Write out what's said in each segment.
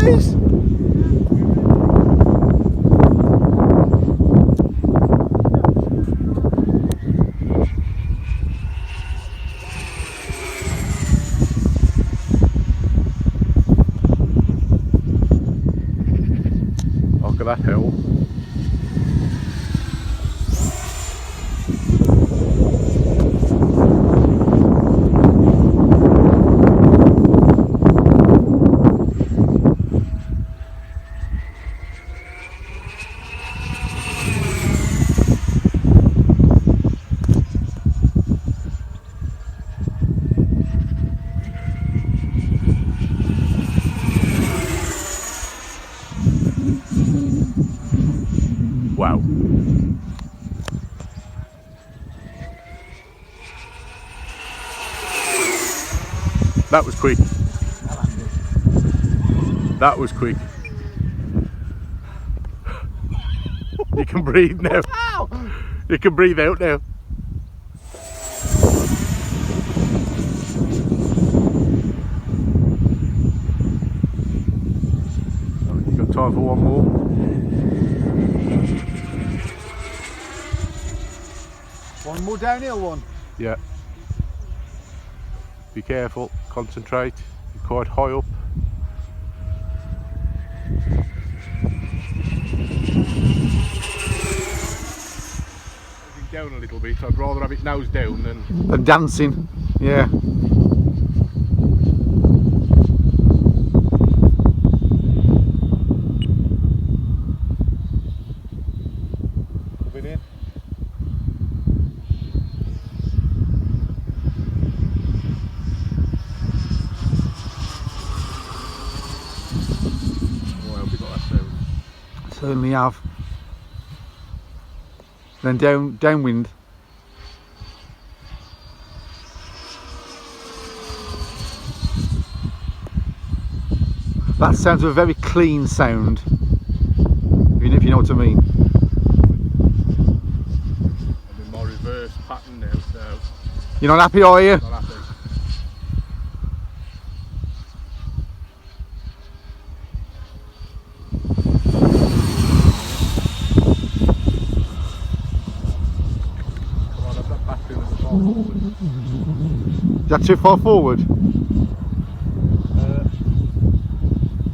boys! Look at that hill. Wow. That was quick. That was quick. You can breathe now. You can breathe out now. You got time for one more? One more downhill one. Yeah. Be careful, concentrate. You're quite high up. Down a little bit. I'd rather have it nose down than dancing. Yeah. Moving in. Oh, I hope we got that sound. Certainly have. Then downwind. That sounds a very clean sound, even if you know what I mean. I'm in my reverse pattern now, so. You're not happy, are you? Not happy. Come on, I've got battery as far forward. Is that too far forward? I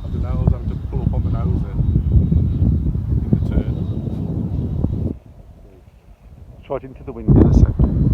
don't know, I was having to pull up on the nose then, in the turn. Try it into the wind in a second.